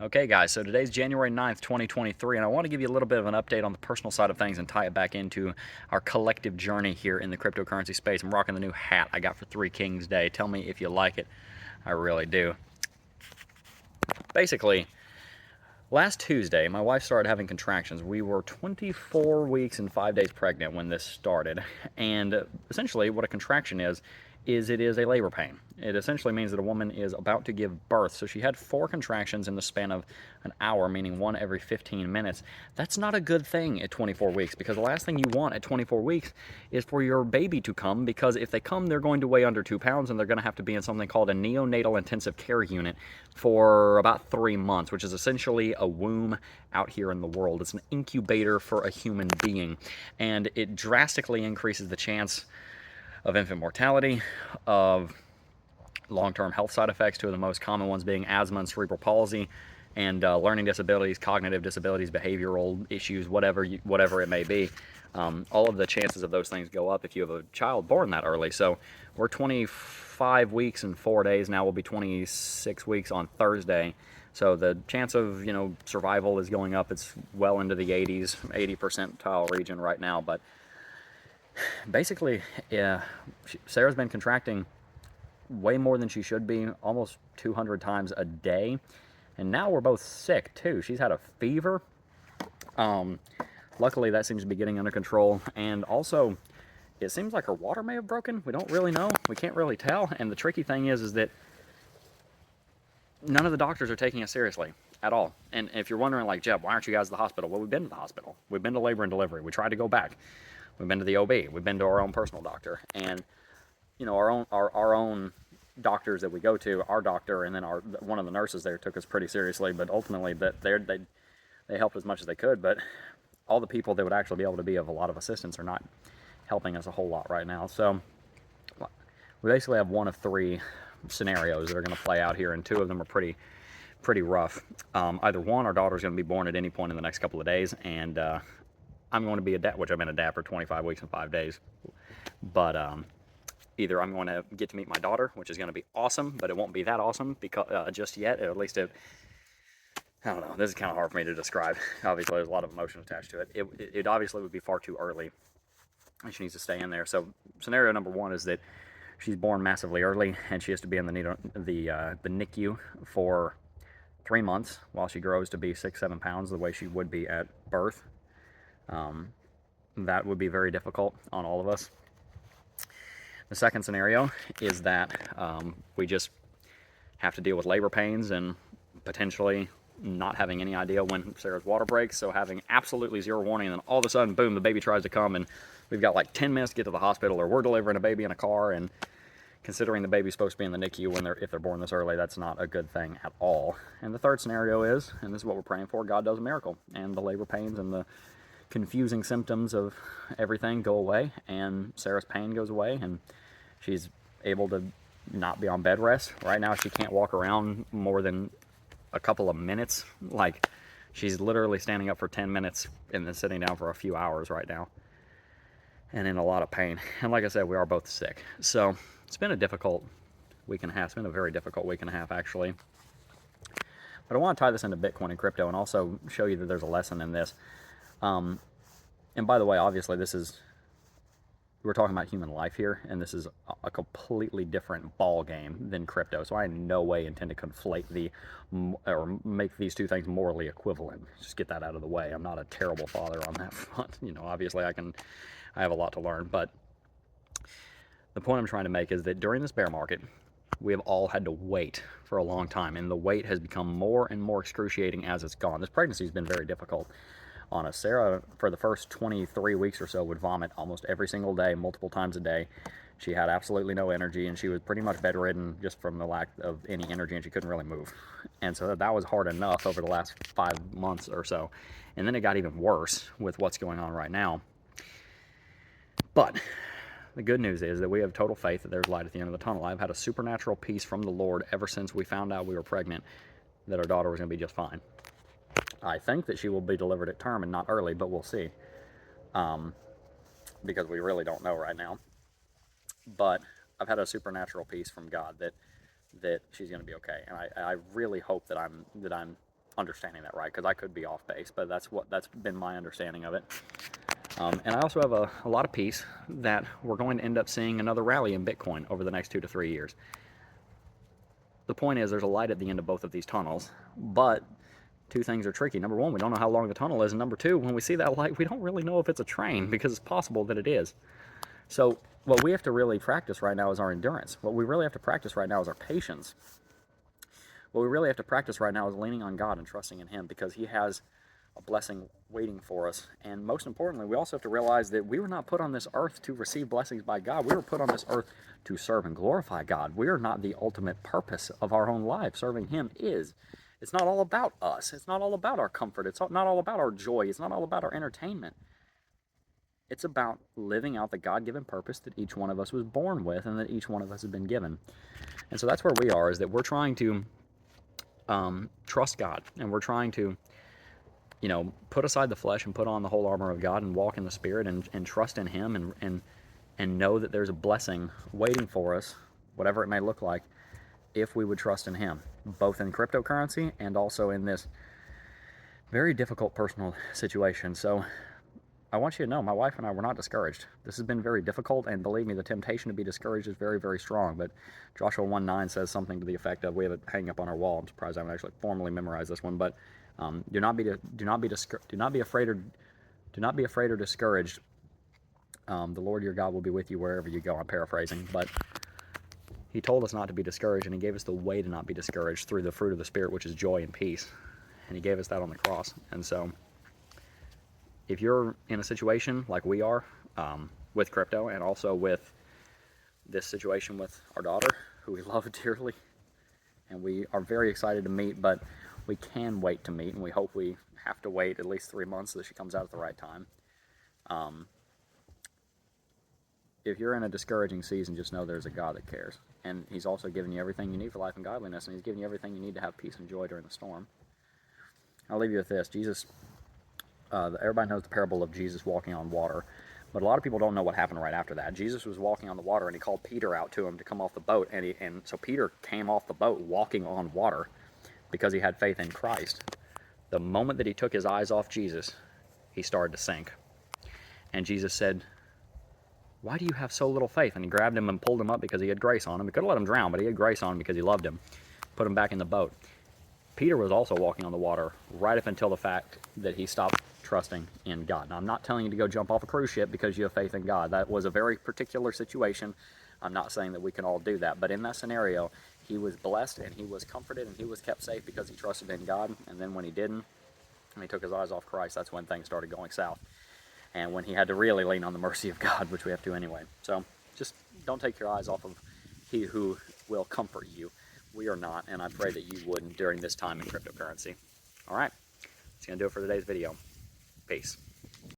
Okay, guys, so today's January 9th, 2023, and I want to give you a little bit of an update on the personal side of things and tie it back into our collective journey here in the cryptocurrency space. I'm rocking the new hat I got for Three Kings Day. Tell me if you like it. I really do. Basically, last Tuesday, my wife started having contractions. We were 24 weeks and 5 days pregnant when this started. And essentially, what a contraction is it is a labor pain. It essentially means that a woman is about to give birth. So she had 4 contractions in the span of an hour, meaning one every 15 minutes. That's not a good thing at 24 weeks because the last thing you want at 24 weeks is for your baby to come, because if they come, they're going to weigh under 2 pounds and they're going to have to be in something called a neonatal intensive care unit for about 3 months, which is essentially a womb out here in the world. It's an incubator for a human being, and it drastically increases the chance of infant mortality, of long-term health side effects, two of the most common ones being asthma and cerebral palsy, and learning disabilities, cognitive disabilities, behavioral issues, whatever it may be. All of the chances of those things go up if you have a child born that early. So we're 25 weeks and 4 days now. We'll be 26 weeks on Thursday. So the chance of survival is going up. It's well into the 80s, 80 percentile region right now. But basically, yeah, Sarah's been contracting way more than she should be, almost 200 times a day. And now we're both sick too. She's had a fever. Um, Luckily, that seems to be getting under control. And also, it seems like her water may have broken. We don't really know. We can't really tell. And the tricky thing is that none of the doctors are taking us seriously at all. And if you're wondering, like, Jeb, why aren't you guys at the hospital? Well, we've been to the hospital. We've been to labor and delivery. We tried to go back. We've been to the OB. We've been to our own personal doctor. And our own doctors that we go to, our doctor, and then one of the nurses there took us pretty seriously. But ultimately, they helped as much as they could. But all the people that would actually be able to be of a lot of assistance are not helping us a whole lot right now. So we basically have one of three scenarios that are going to play out here, and two of them are pretty rough. Either one, our daughter's going to be born at any point in the next couple of days, and I'm going to be a dad, which I've been a dad for 25 weeks and 5 days. But either I'm going to get to meet my daughter, which is going to be awesome, but it won't be that awesome because just yet. At least I don't know. This is kind of hard for me to describe. Obviously, there's a lot of emotion attached to it. It obviously would be far too early, and she needs to stay in there. So scenario number one is that she's born massively early, and she has to be in the NICU for 3 months while she grows to be 6-7 pounds, the way she would be at birth. That would be very difficult on all of us. The second scenario is that we just have to deal with labor pains and potentially not having any idea when Sarah's water breaks, so having absolutely zero warning, and then all of a sudden, boom, the baby tries to come, and we've got like 10 minutes to get to the hospital, or we're delivering a baby in a car, and considering the baby's supposed to be in the NICU if they're born this early, that's not a good thing at all. And the third scenario is, and this is what we're praying for, God does a miracle, and the labor pains and the confusing symptoms of everything go away, and Sarah's pain goes away, and she's able to not be on bed rest. Right now, she can't walk around more than a couple of minutes. Like, she's literally standing up for 10 minutes and then sitting down for a few hours right now, and in a lot of pain. And like I said, we are both sick. So it's been a difficult week and a half. It's been a very difficult week and a half, actually. But I want to tie this into Bitcoin and crypto and also show you that there's a lesson in this. And by the way, obviously, we're talking about human life here, and this is a completely different ball game than crypto. So I in no way intend to conflate or make these two things morally equivalent. Just get that out of the way. I'm not a terrible father on that front. Obviously, I have a lot to learn, but the point I'm trying to make is that during this bear market, we have all had to wait for a long time, and the wait has become more and more excruciating as it's gone. This pregnancy has been very difficult on us. Sarah, for the first 23 weeks or so, would vomit almost every single day, multiple times a day. She had absolutely no energy, and she was pretty much bedridden just from the lack of any energy, and she couldn't really move. And so that was hard enough over the last 5 months or so. And then it got even worse with what's going on right now. But the good news is that we have total faith that there's light at the end of the tunnel. I've had a supernatural peace from the Lord ever since we found out we were pregnant, that our daughter was going to be just fine. I think that she will be delivered at term and not early, but we'll see, because we really don't know right now. But I've had a supernatural peace from God that she's going to be okay, and I really hope that I'm understanding that right, because I could be off base, but that's been my understanding of it. And I also have a lot of peace that we're going to end up seeing another rally in Bitcoin over the next 2 to 3 years. The point is, there's a light at the end of both of these tunnels, but two things are tricky. Number one, we don't know how long the tunnel is, and number two, when we see that light, we don't really know if it's a train, because it's possible that it is. So what we have to really practice right now is our endurance. What we really have to practice right now is our patience. What we really have to practice right now is leaning on God and trusting in Him, because He has a blessing waiting for us. And most importantly, we also have to realize that we were not put on this earth to receive blessings by God. We were put on this earth to serve and glorify God. We are not the ultimate purpose of our own life. Serving Him is. It's not all about us. It's not all about our comfort. It's not all about our joy. It's not all about our entertainment. It's about living out the God-given purpose that each one of us was born with and that each one of us has been given. And so that's where we are, is that we're trying to trust God, and we're trying to, put aside the flesh and put on the whole armor of God and walk in the Spirit and trust in Him and know that there's a blessing waiting for us, whatever it may look like, if we would trust in Him, both in cryptocurrency and also in this very difficult personal situation. So I want you to know, my wife and I were not discouraged. This has been very difficult, and believe me, the temptation to be discouraged is very, very strong. But Joshua 1:9 says something to the effect of, we have it hanging up on our wall. I'm surprised I haven't actually formally memorized this one, but do not be afraid or discouraged. The Lord your God will be with you wherever you go. I'm paraphrasing, but He told us not to be discouraged, and He gave us the way to not be discouraged through the fruit of the Spirit, which is joy and peace. And He gave us that on the cross. And so, if you're in a situation like we are with crypto, and also with this situation with our daughter, who we love dearly, and we are very excited to meet, but we can wait to meet, and we hope we have to wait at least 3 months so that she comes out at the right time. If you're in a discouraging season, just know there's a God that cares. And He's also given you everything you need for life and godliness, and He's given you everything you need to have peace and joy during the storm. I'll leave you with this. Everybody knows the parable of Jesus walking on water, but a lot of people don't know what happened right after that. Jesus was walking on the water, and He called Peter out to Him to come off the boat, and so Peter came off the boat walking on water because he had faith in Christ. The moment that he took his eyes off Jesus, he started to sink. And Jesus said, "Why do you have so little faith?" And He grabbed him and pulled him up because He had grace on him. He could have let him drown, but He had grace on him because He loved him. Put him back in the boat. Peter was also walking on the water right up until the fact that he stopped trusting in God. Now, I'm not telling you to go jump off a cruise ship because you have faith in God. That was a very particular situation. I'm not saying that we can all do that. But in that scenario, he was blessed and he was comforted and he was kept safe because he trusted in God. And then when he didn't, and he took his eyes off Christ, that's when things started going south. And when he had to really lean on the mercy of God, which we have to anyway. So just don't take your eyes off of He who will comfort you. We are not, and I pray that you wouldn't during this time in cryptocurrency. All right, that's going to do it for today's video. Peace.